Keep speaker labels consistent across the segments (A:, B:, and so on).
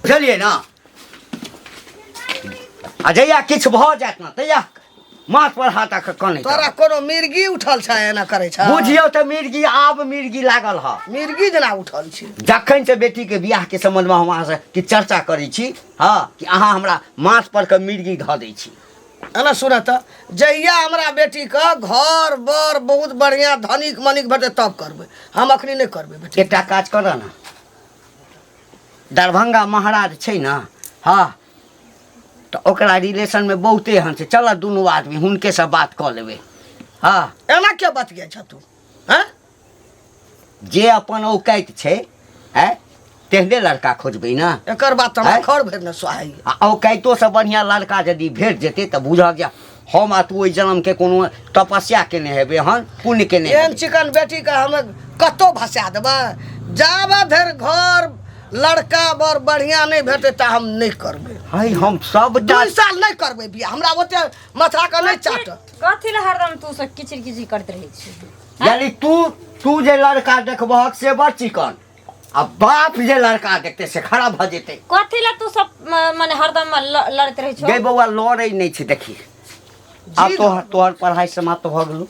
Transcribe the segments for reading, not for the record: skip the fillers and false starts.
A: बुझलिए ना आ जहिया किछु भऽ जायत ना तहिया माथ पर हाथ आके कने
B: तोरा कोनो मिर्गी उठल छ एना करे छ
A: बुझियो त मिर्गी आब मिर्गी लागल ह
B: मिर्गी जना उठल छी
A: जखन से बेटी के बियाह के संबंध में हम अहाँ से कि चर्चा करै छी हाँ कि अहाँ हमरा माथ पर के मिर्गी धऽ दै छी
B: एना सुन त जहिया हमरा बेटी का घर बर बहुत बढ़िया धनिक मनिक भेटे तब करबे हम अखनी नहीं करबे बेटी
A: एकटा काज कर ना दरभंगा महाराज छै ना हाँ तो ओकरा रिलेशन में बहुते हन छै चल दुनू आदमी हुनके से बात कऽ लेबै हाँ
B: एना क्या बात गया छ तू हैं
A: जे अपन औकात छै हैं तेहने लड़का खोजबै ना
B: एकर बात हमरा खर भर न सुहाई
A: आ औकातो से बढ़िया लड़का यदि भेट जेतै तऽ बुझऽ जे हम आ तू ओहि जन्म के कोनो तपस्या केने हेबै हन पुण्य केने
B: एहन चिकन बेटी का हम कतो भसा देबै जाबे धर घर लड़का बर बढ़िया नहीं भेटे त हम नहीं करबे
A: हई हम सब
B: 2 साल नहीं करबे बियाह हमरा ओते माथा का नहीं चाट
C: कथी ले हरदम तू सब किचिर किचिर करते रही छी
A: यानी तू जे लड़का देखबहक से बड़ चिकन आ बाप जे लड़का देखते से खराब भ जेतै
C: कथी ले तू सब माने हरदम लड़ते रही छो
A: गे बौआ लड़ै नहीं छै देखी आब तोहर पढ़ाई समाप्त भ गेलौ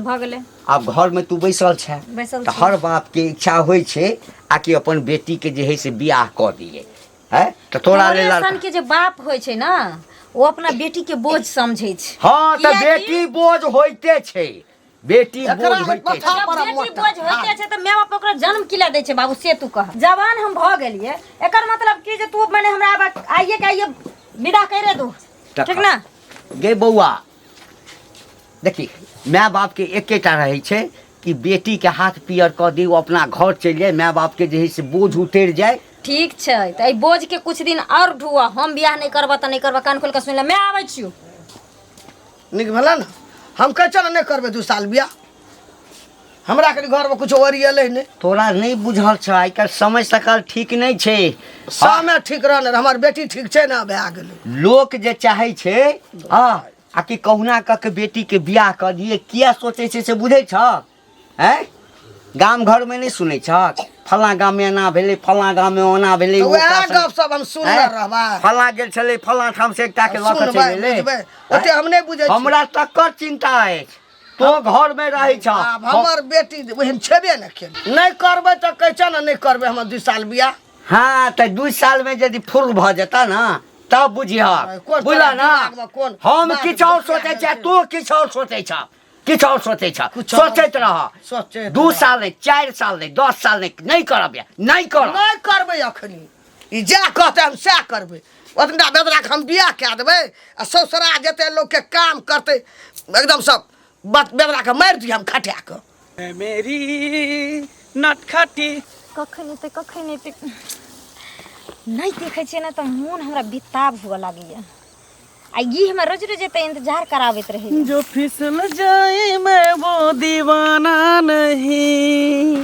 C: भ गेलै
A: आब घर में तू बैसल छै
C: बैसल
A: तऽ हर बाप के इच्छा होय छै आ कि अपन बेटी के जे है से बियाह क दिए है तो तोरा ले लड़का
C: के जे बाप होय छै ना वो अपना बेटी के बोझ समझै छै
A: हाँ तो बेटी बोझ होइते छै बेटी बोझ होइते छै
C: बेटी बोझ होइते छै त माय बाप ओकरा जन्म किला दै छै बाबू से तू कह जवान हम भ गेलिए एकर मतलब की जे तू माने हमरा आइए विदा करे दो ठीक ना
A: गे बौआ देखी माय बाप के एकेटा रहे छै कि बेटी के हाथ पियर क दी अपना घर चल जाए माय बाप के जे है से बोझ उतर जाए
C: ठीक छै त ई बोझ के कुछ दिन और ढुआ हम बियाह नहीं करबा त नहीं करबा कान खोल के सुन ले मैं आबै छियो
B: निक भेला ना हम कह चल नहीं करबे 2 साल बियाह हमरा के घर में कुछ ओरियले नहीं
A: तोरा नहीं बुझल छ आइ काल्हि समय सकाल ठीक नहीं छै
B: समय ठीक रहने हमर बेटी ठीक छै ना भए गेलै
A: लोक जे चाहे छै हाँ आ कि कहुना क के बेटी के बियाह कर दिए किया सोचे छै से बुझे छ हैं गाम घर में नहीं सुनै छ फला गाम में एना भेलै फला गाम में ओना भेलै
B: वह गप सब हम सुन रहबा
A: फला गेल छलै फला ठाम से एकटा के लऽ के चलि एलै
B: ओते हम नहीं बुझै छी
A: हमरा तकर चिंता है तो घर में रहे छ
B: हमर बेटी ओहन छेबे न केल नहीं करबे त कह छ ना नहीं करबे हम 2 साल बियाह
A: हाँ तो 2 साल में यदि फुल भ जेता ना तब बुझिया बुझला ना हम किछ और सोचे छ तू किछ और सोचे छ किछ और सोचे छ सोचैत रह 2 साल नहीं 4 साल नहीं 10 साल नहीं करब नहीं
B: करबे अखनी ई जा कहते हम सएह करबे ओतना बेदरा हम बियाह कए देबै आ ससुरा जेते लोग के काम करते एकदम सब बेदरा के मार दिया हम खटिया के
D: मेरी नटखटी
C: कखनी ते नहीं देखे छे ना त मन हमरा बेताब हुआ लागैया आ ये हमरा रोज रोज ते इंतजार करावत रहे
D: जो फिसल जाए मैं वो दीवाना नहीं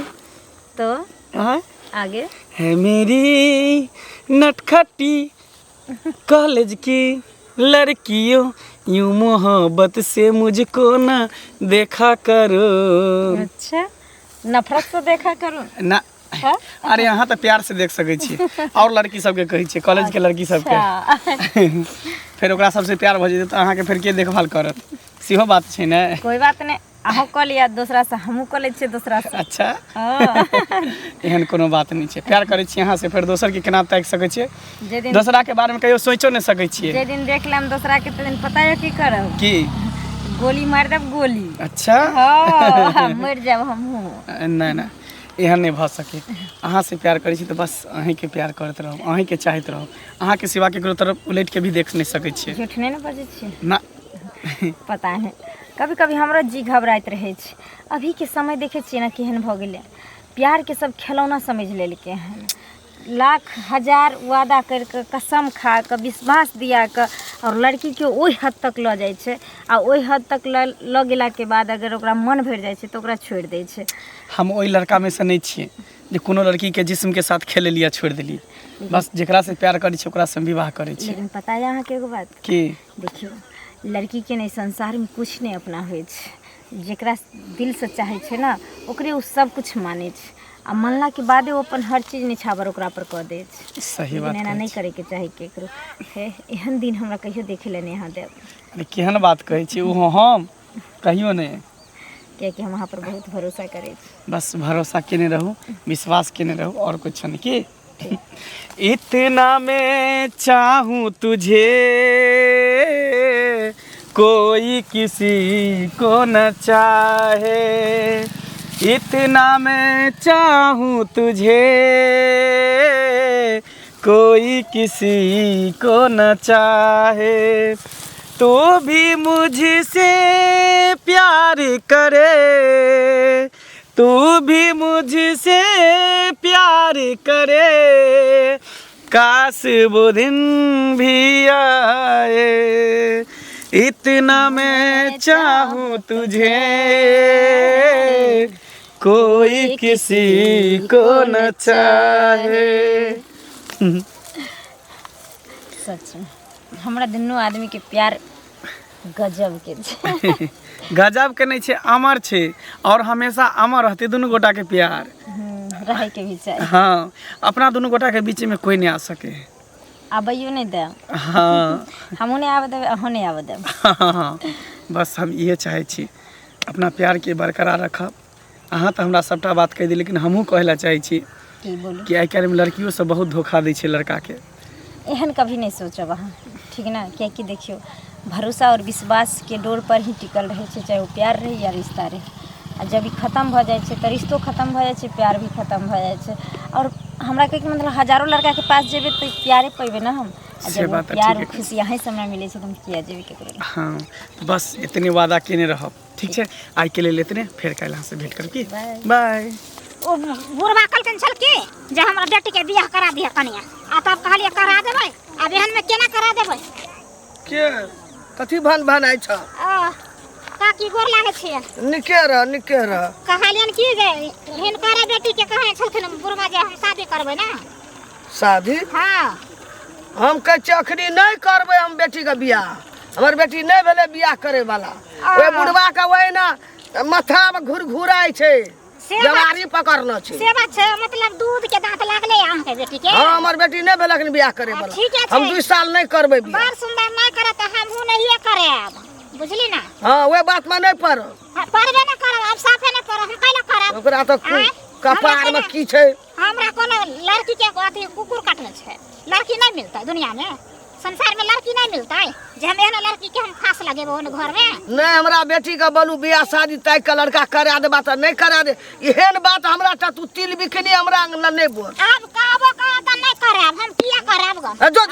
C: तो
D: हाँ?
C: आगे
D: है मेरी नटखटी कॉलेज की लड़कियों यूं मोहब्बत से मुझको ना देखा करो
C: अच्छा नफरत से देखा करो
D: ना अरे यहाँ तो प्यार से देख सकै छी और लड़की सबके कहै छी कॉलेज के लड़की सबके फिर ओकरा सबसे प्यार भ जेतै त अहाँ के फिर के देखभाल करत सेहो बात छै ने
C: कोई बात नहीं अहूँ कऽ लिया दूसरा से हमहूँ कऽ लै छियै दूसरा से
D: अच्छा एहन कोनो बात नहीं छै प्यार करै छी अहाँ से फिर दोसर के केना ताकि सकै छियै दोसरा के बारे में कहियो सोचो नहीं सकै छियै
C: जे दिन देख लेम दूसरा के दिन पता है की करब
D: की
C: गोली मार देब गोली
D: अच्छा
C: हां मर जाब हमहूँ
D: नहीं नहीं एहन नहीं भ सके अहाँ से प्यार करै छी तो बस अहीं के प्यार करत रहब अहीं के चाहत रहब अहाँ के सिवा केकरो तरफ उलट के भी देख नहीं सकै छियै
C: झूठ नहीं न बजै छियै
D: ना
C: पता है कभी कभी हमरो जी घबराइत रहे छै अभी के समय देखे छियै ना केहन भ गेलै प्यार के सब खिलौना समझ लेलकै हन लाख हजार वादा करके कसम खा के विश्वास दिया के और लड़की के ओहि हद तक ल जाय छै आ ओहि हद तक ल गेला के बाद अगर ओकरा मन भर जाय छै तो ओकरा छोड़ दै छै
D: हम ओहि लड़का में से नहीं छियै जे कोनो लड़की के जिस्म के साथ खेले लिया छोड़ देली बस जेकरा से प्यार करै छै ओकरा से विवाह करै छै
C: लेकिन पता है अहाँ के एगो बात
D: की
C: देखियो लड़की के नहीं संसार में कुछ नहीं अपना होय छै जेकरा दिल से चाहे छै ना ओकरे उ सब कुछ माने छै आ मनला के बादे वो अपन हर चीज निछावर ओकरा पर कह दे।
D: सही बात
C: एना नहीं करे के चाही केकरो। हे एहन दिन हमरा कहियो देखे ले नहीं यहाँ देव।
D: अरे केहन बात कहै छी ओ हम कहियो नहीं।
C: कि हम वहाँ पर बहुत भरोसा करे छी।
D: बस भरोसा केने रहू, विश्वास केने रहू और कुछ नहीं की। इतना मैं चाहूँ तुझे कोई किसी को न चाहे, इतना मैं चाहूँ तुझे कोई किसी को न चाहे, तो भी मुझसे प्यार करे, तू भी मुझसे प्यार करे, काश वो दिन भी आए, इतना मैं चाहूँ तुझे कोई किसी को न चाहे।
C: सच में हमरा दुनू आदमी के प्यार गजब के छै।
D: गजब के नहीं छे, अमर छे और हमेशा अमर रहते दोनों गोटा के प्यार।
C: रहे के भी चाहिए।
D: हाँ, अपना दोनों गोटा के बीच में कोई नहीं आ सके।
C: आबैयो नहीं दे।
D: हाँ
C: हमहूँ नहीं आबे देब, अहूँ नहीं आबे देब।
D: हाँ, बस हम ये चाहे छी अपना प्यार के बरकरार रखब। अहाँ तो हमरा सबटा बात कह दी, लेकिन हमहूँ कहला चाहे छी
C: की बोलू
D: कि आइ काल्हि में लड़कियों से बहुत धोखा दै छै लड़का के।
C: एहन कभी नहीं सोचब अहाँ, ठीक ना। कियाकि देखियो भरोसा और विश्वास के डोर पर ही टिकल रहे छै, चाहे वो प्यार रहे या रिश्ता रहे। आ जब ई खत्म भ जाए छै तो रिश्तो खत्म भ जाए छै, प्यार भी खत्म भ जाए छै। और हमरा के मतलब हजारों लड़का के पास जेबे तो प्यारे पेबे ना हम। आ
D: से
C: जब
D: बात है,
C: प्यार
D: ठीक है।
C: खुशी यहाँ से हमरा मिले छै तो हम किया जेबे केकरो।
D: हाँ, बस इतने वादा केने रहब, ठीक है। आई के लेल इतने, फिर कल अहाँ से भेंट कर की
C: बाय।
D: बाय।
E: ओ बुढ़वा कहलखिन छल के जे हमरा बेटी के बियाह करा दिया कनिया, आ तब कहलिए करा देबै। अब एहन में केना करा देबै?
B: के कथी भन भनाइ छ?
E: काकी गोर लागे छियै।
B: निके रह।
E: कहलियन की जे हिनकर बेटी के कहे छलखिन बुढ़वा जे हम शादी करबै ना।
B: शादी?
E: हाँ
B: हम कह चखनी नहीं करबै हम बेटी के बियाह। हमर बेटी नहीं भेले बियाह करे वाला। ओए बुढ़वा का वही ना माथा में घुराई छै, जवारी पकड़ना छै।
E: से बात छै, मतलब दूध के दांत लागले अहाँ के बेटी के।
B: हाँ, हमर बेटी नहीं भेले अखन बियाह करे वाला।
E: ठीक है,
B: हम 2 साल नहीं करबै बियाह।
E: बड़ सुंदर नहीं करे त हमहू नहीं करब, बुझली ना।
B: हाँ, वे बात में नहीं पड़।
E: परबे न करब, अब साफे न करब, हम कैला करब?
B: ओकरा तो कपार में की छै?
E: हमरा कोनो लड़की के अथी कुकुर काटने छै। लड़की नहीं मिलता दुनिया में, संसार में लड़की नहीं मिलता है जे हम एहन लड़की के हम खास लगेबो ओन घर में।
B: नहीं, हमरा बेटी का बोलू बियाह शादी तय के लड़का करा दे, बात नहीं करा दे। एहन बात हमरा ता तू तिल बिखनी हमरा नहीं बोल।
E: अब कहबो कह त नहीं करब, हम किया करब ग?
B: जो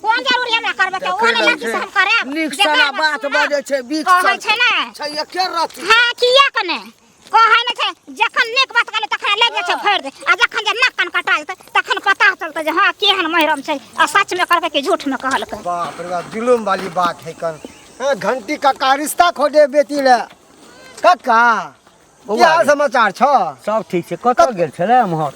E: कोन जरूरी हमरा करबे के? ओन लड़की से हम करब।
B: नीक सारा बात बजे छै, बीच
E: कहै छै ना।
B: छै एके रति।
E: हां, किया कने कहै न छै जखन नेक बात करे तखन लगे छै भर दे, आ जखन जे नाक कान कटा जेतै तखन पता चलतै जे हां केहन महिरम छै, आ सच में करबे के झूठ में कहलकै।
F: बाप रे बाप, जुलूम वाली बात है कन। घंटी का रिश्ता खोजे बेटी ले काका। क्या समाचार छ?
A: सब ठीक छै। कतऽ गेल छलै हमर?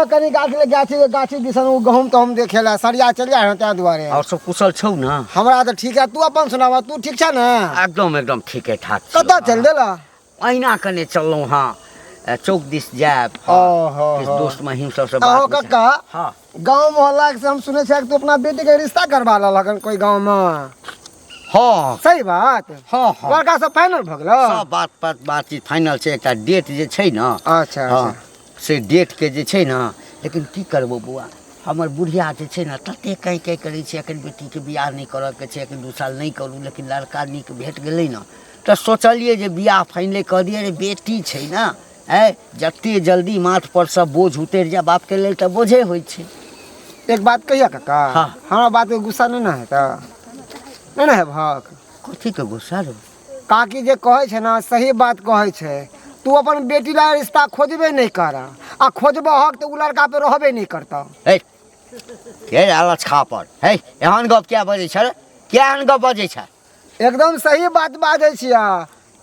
F: कनी गाछी दिसन गहूम तहूम देखे ला सरिया चलिया है त्या दुआरे।
A: और सब कुशल छौ ना?
F: हमरा तो ठीक है, तू अपन सुनावा, तू ठीक छ ना?
A: एकदम ठीके ठाक।
F: कतऽ चल देला?
A: अहिना कने चललहुँ हाँ, चौक दिस जायब।
F: ओहो
A: दोस्त महिम सबसे
F: अहो
A: बात।
F: काका,
A: हाँ,
F: गांव मोहल्ला से हम सुने छे कि तू अपना बेटी के रिश्ता करवा लगन कोई गांव में।
A: हाँ,
F: सही बात?
A: हाँ।
F: लड़का सब फाइनल भ गेलो?
A: सब बातचीत फाइनल छै। एकटा डेट जे छै ना,
F: अच्छा
A: हाँ, से डेट के जे छै ना। लेकिन की करबो बौआ, हमर बुढ़िया जे छै ना तते कहीं करै छै एखन बेटी के बियाह नहीं करऽ के छै, एखन 2 साल नहीं करू। लेकिन लड़का नीक भेट गेलै ना तो सोचलिए जे बियाह फाइनल कर दिए। रे बेटी छै ना, जते जल्दी माथ पर सब बोझ उतर जाए बाप के लेल तो बोझे होइ छै।
F: एक बात कहिया काका।
A: हाँ।
F: हमरा बात के गुस्सा नहीं ना है त? नहीं ना है भक?
A: कथी के गुस्सा रो?
F: काकी जे कहे छे ना सही बात कहे छे। तू अपन बेटी ला रिश्ता खोजबे नहीं कर, आ खोजबो हक तो उ लड़का पे रहबे नहीं करता।
A: के आलच खा पर एहन गप क्या बजे छ? क्या एहन गप बजे छ?
F: एकदम सही बात बाजे छिया।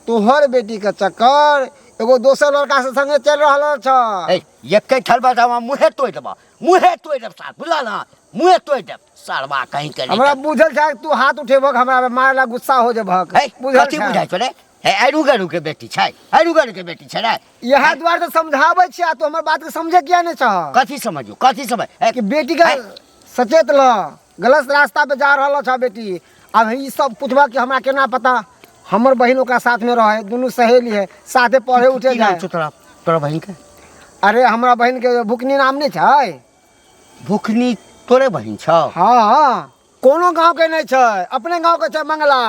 F: तोहर बेटी के चक्कर एगो दोसर लड़का से संगे चल रहल छ।
A: एक ठल बतावा, मुँहे तोड़ देबा, सार बुझला ना, मुँहे तोड़ देब सारवा कहीं के।
F: हमरा बुझल छ तू हाथ उठेबक हमरा मारे ला गुस्सा हो जेबक।
A: कथी बुझाइ छ रे? है अरुगरू के बेटी छै, अरुगरू के बेटी छै रे।
F: यह द्वार तो समझावे छियै तो हमर बात के समझे किया नहीं चाह
A: कथी समझू, कथी समझ
F: कि बेटी के सचेत ल गलत रास्ता पे जा रहल छ बेटी। अब ई सब पूछबा कि हमरा केना पता, हमर बहिन ओकरा साथ में रहे, दोनों सहेली है, साथे पढ़े उठे जाए।
A: तोरा बहिन के?
F: अरे हमरा बहिन के भुकनी नाम नहीं छै।
A: भुखनी तोरे बहिन छौ?
F: हाँ, कोनो गांव के नहीं छै, अपने गांव के छै मंगला,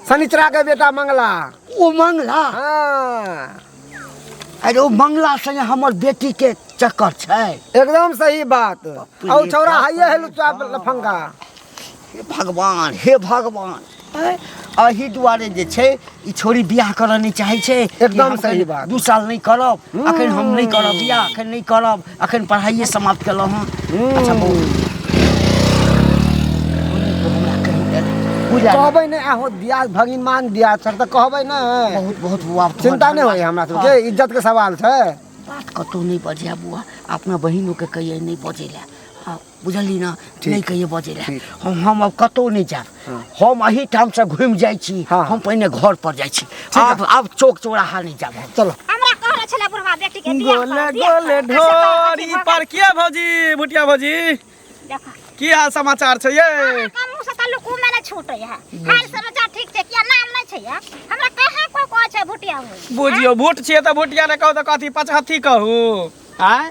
F: शनिचरा के बेटा मंगला।
A: ओ मंगला?
F: हाँ,
A: अरे ओ मंगला संगे हमर बेटी के चक्कर छै।
F: एकदम सही बात। और छौरा हाइए है लुच्चा लफंगा।
A: हे भगवान, हे भगवान, अही दुआरे जे छै ई छोरी बियाह करऽ नहीं चाहे छै।
F: एकदम सही बात।
A: 2 साल नहीं करब, अखन हम नहीं करब बियाह, अखन नहीं करब, अखन पढ़ाइए समाप्त केलहुँ हँ। अच्छा
F: कहबै नहीं आहो दिया भगवान दिया सर तो कहबै नहीं।
A: बहुत बहुत बुआ,
F: चिंता नहीं होई हमरा सबके, इज्जत के सवाल छै।
A: बात कतौ नहीं बजिया बुआ, अपना बहिनों के कहिए नहीं बजेला। हाँ, बुझली ना, नहीं कहिए बजेला। हम अब कतौ नहीं जाब, हम अही ठाम से घूम जाइ छी। हम पहिने घर पर जाइ छी, अब चौक चौराहा नहीं जाब।
F: चलो
E: हमरा कहले छले बुढ़वा बेटी के बियाह
D: गोले गोले ढोरी पर किया भौजी, भुटिया भौजी
E: देखा
D: की हाल समाचार छै ये?
E: कमु से ताल्लुक में नहीं छूटे है। हाल समाचार ठीक छै, किया नाम नहीं छै या? हमरा कहां कोई कहै छै भुटिया होई?
D: बुझियो भूट छियै त भुटिया ने कहू त कथी पचहत्ती कहू? आय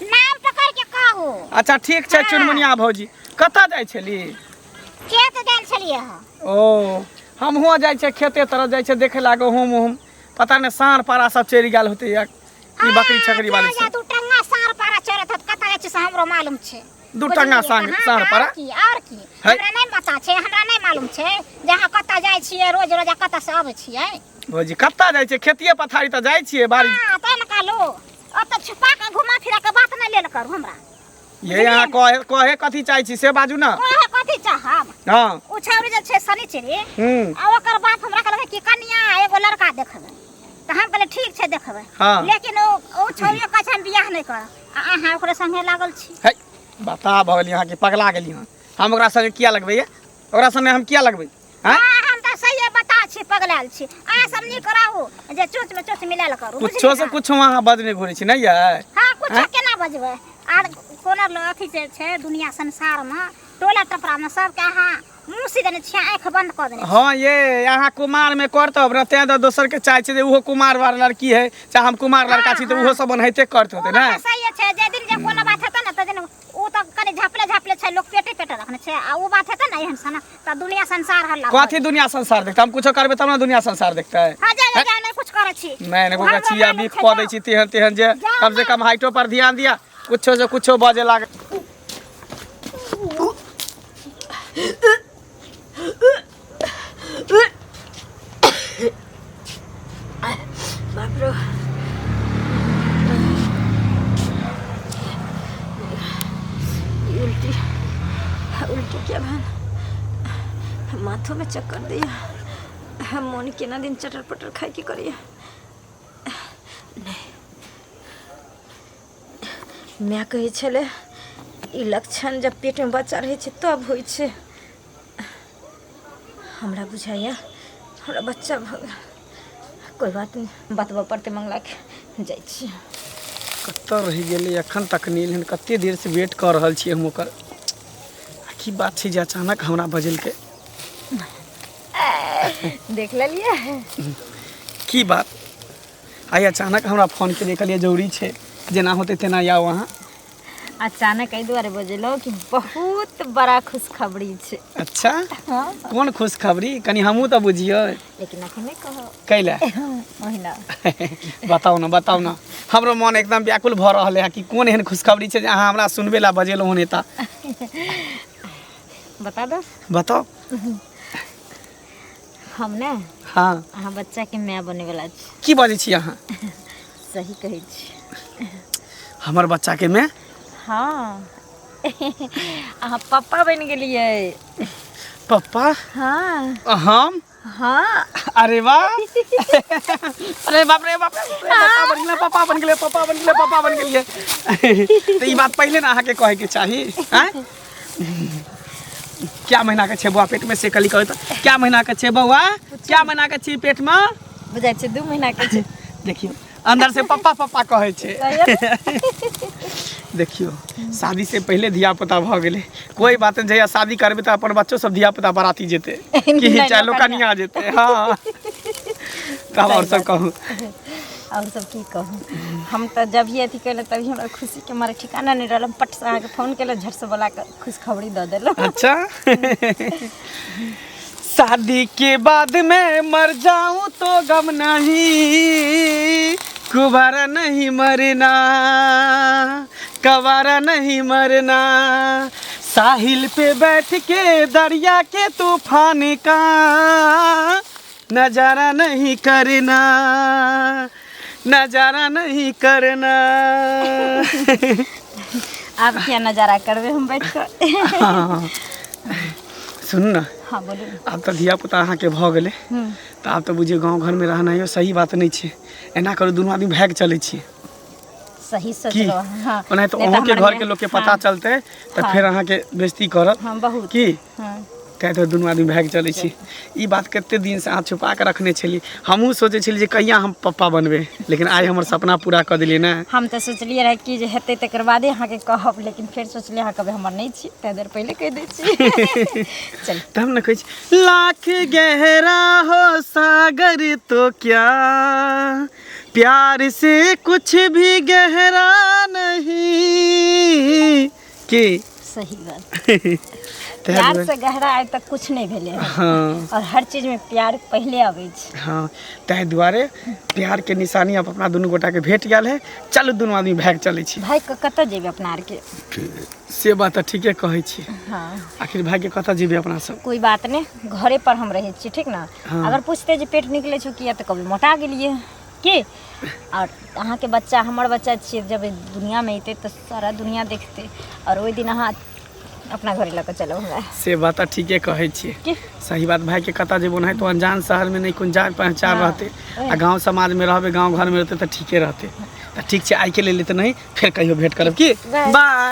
E: नाम पकड़ के कहू।
D: अच्छा ठीक छै चुनमुनिया भौजी, कतऽ जाइ छली?
E: खेत देल छलिए ह।
D: ओ हम हुआ जाइ छै खेते तरफ जाइ छै देखे लागो हम पता ने साँढ़ पारा सब चढ़ि गेल होते या की बकरी छकरी वाली
E: या
D: सब।
E: दू टंगा सार पारा चरत ह, कतऽ जाइ छै से हमरो मालूम छै।
D: दू टंगा साँढ़ पारा?
E: और की हमरा नहीं पता छै, हमरा नहीं मालूम छै जहाँ कतऽ जाइ छियै रोज रोज, कतऽ से आबै छियै।
D: भौजी कतऽ जाइ छै? खेतिए पथारी तऽ जाइ छियै बाड़ी।
E: हां तै न कहलो, अब त छुपा के घुमा फिरा के बात नहीं लेल करू हमरा।
D: ये यहाँ कहे कथी चाहै छी से बाजू ना।
E: ओहे कथी चाहब?
D: हां
E: उ छौरी जे छै शनिचरी, आ ओकर बाप हमरा कहलकै कि कन्या एगो लड़का देखबै, त हम कहले ठीक छै देखबै।
D: हाँ।
E: लेकिन ओ छौरी कहै छै हम बियाह नहीं करब, आ अहाँ ओकरे संगे लागल छी।
D: है बता भगल यहाँ के पगला गेली हँ। हम ओकरा संगे किया लगबै? ओकरा संगे हम किया लगबै? हैं
E: हम त सही बता छी, पगलाल छी। अहाँ सब नहीं कराहू जे चोच में चोच मिलाल करू।
D: कुछो से कुछो वहाँ बजने घुरै छी नहीं है?
E: हां कुछो केना बजबै? आर कोनो अथी छै दुनिया संसार में, टोला टपरा में सब के अहाँ मुंह सीधे ने छिया, आंख बंद कर देने।
D: हाँ ये यहाँ कुमार में करतब रहते हैं तो दोसर के चाहे छै उहो कुमार वाला लड़की है, चाहे हम कुमार लड़का छी तो उहो सब बनैते करते होते ना।
E: सही छै, जे दिन जे कोनो बात हेतै न त दिन उ त कनी झापले छै, लोग पेटे पेटे रखने छै, आ उ बात हेतै न एहन सना त दुनिया संसार हल्ला।
D: कथी दुनिया संसार देखते? हम कुछो करबे तब ना दुनिया संसार देखते है।
E: हां जा नहीं कुछ करे छी।
D: मैं ने कोका छिया भी क दै छी तेहन तेहन जे कम से कम हाइटो पर ध्यान दिया, कुछो से कुछो बजे लागे।
C: बाप रे, उल्टी उल्टी क्या बहन, माथों में चक्कर दिया। मोनी केना दिन चटर पटर खाई की करिए? मैं कही छले ई लक्षण जब पेट में बच्चा रहे छै तब होइ छै। हमरा बुझाइया हमरा बच्चा भ गेल। कोई बात नहीं, बतबा पड़ते मंगला के जाइ छी।
D: कतऽ रहि गेलै एखन तक नहीं एहन, कते देर से वेट कर रहल छी हम ओकर। की बात छै जे अचानक हमरा बजल के?
C: देख लेलिए
D: की बात? आई अचानक हमरा फोन के देखलिए, जरूरी छै जेना होते तेना या वहाँ।
C: अचानक एहि दुआरे बजेलो कि बहुत बड़ा खुशखबरी छै।
D: अच्छा
C: हाँ,
D: कौन खुशखबरी? कनी हमहूँ तो बुझियो।
C: लेकिन अखन नहीं कहो
D: कैला?
C: ओहिना
D: बताओ ना हमरो मन एकदम व्याकुल भ रहल है कि कौन एहन खुशखबरी छै जे अहाँ हमरा सुनबे ला बजेलहुँ हन एता।
C: बता दो।
D: बताओ।
C: हम ने
D: हाँ
C: अहाँ बच्चा के माय बने वाला छी।
D: की बजै छी अहाँ?
C: सही कहै छी।
D: हमर बच्चा के मैं?
C: हाँ अहाँ पापा बन गेलिए।
D: पप्पा?
C: हाँ
D: हम?
C: हाँ।
D: अरे वाह। अरे बाप रे बाप रे, पापा बन गेलिए। तो ई बात पहले ना अहाँ के कहे के चाही। हैं क्या महीना के छे बउआ पेट में से कली कहत क्या महीना के छे बउआ क्या महीना के छी पेट में
C: बुझाइ छै 2 महीना के छै।
D: देखियो अंदर से पप्पा पप्पा कहे छे देखियो शादी से पहले धिया पुता भ गेले कोई बात नहीं जहिया शादी करबे त अपन बच्चों सब धिया पुता बराती जेते कि चलो कनिया जेते हां तब और सब कहूं
C: और सब की कहूँ हम तो जब ही अथी कैले तभी हमरा खुशी के मारे ठिकाना नहीं रहल। पट से अहाँके फोन केले झट से बोला के खुशखबरी दे देलो।
D: अच्छा शादी के बाद मैं मर जाऊं तो गम नहीं कुवारा नहीं मरना कवारा नहीं मरना साहिल पे बैठ के दरिया के तूफान का नजारा नहीं करना नजारा नहीं करना
C: आप क्या नजारा करबे हम बैठ कर।
D: हाँ। सुन ना
C: हाँ बोलू।
D: अब तो धिया पुता अहाँ के भ गेले तो आप तो बुझे गांव घर में रहना यो सही बात नहीं छे एना करू दुनू आदमी भाग चले छी
C: सही सोच
D: की
C: लो। हाँ
D: ओना तो अहों के घर के लोग के पता चलते तो
C: हाँ।
D: फिर अहाँ के बेइज्जती करत
C: हाँ बहुत
D: की
C: हाँ
D: कहे तो दुनू आदमी भाग चले छी ई बात कते दिन से अहाँ छुपा के रखने छली हमहू सोचे छली जे कहिया हम पप्पा बनबे लेकिन आइ हमर सपना पूरा कर दिली ना।
C: हम तो सोचलिए रहे कि जे हेतै तकर बादे अहाँके कहब लेकिन फिर सोचलिए अहाँ कभी हमर नहीं छी तै देर पहले कह दै छी। चल
D: तब न कह लाख गहरा हो सागर तो क्या प्यार से कुछ भी गहरा नहीं की
C: सही बात प्यार से गहरा आइ तक कुछ नहीं भेले है।
D: हाँ
C: और हर चीज में प्यार पहले आवे छै।
D: हाँ तै दुआरे प्यार के निशानी अब अपना दुनू गोटा के भेट गेल है चलू दुनू आदमी भाग चले छी।
C: भाई कतऽ जेबे अपना आर के
D: से बात तो ठीके कहै छी
C: हाँ
D: आखिर भाई के कतऽ जेबे अपना सब
C: कोई बात नहीं घरे पर हम रहे छी ठीक ना।
D: हाँ।
C: अगर पूछते जे पेट निकले छौ किया तो कभी मोटा गेलिए की और अहाँ के बच्चा हमर बच्चा छिए जब दुनिया में अइते तो सारा दुनिया देखते और ओइ दिन अहाँ अपना घरे लऽ के चलो हमरा
D: से बात ठीके कहै छी
C: की
D: सही बात भाई के कता जेबो नहीं तो अनजान शहर में नहीं कोन जान पहचान
C: हाँ।
D: रहते आ गांव समाज में रहबे गांव घर में रहते तो ठीके रहते तो ठीक छै आइ के लेल तो नहीं फिर कहियो भेंट करब की
C: बाय।
D: बाय।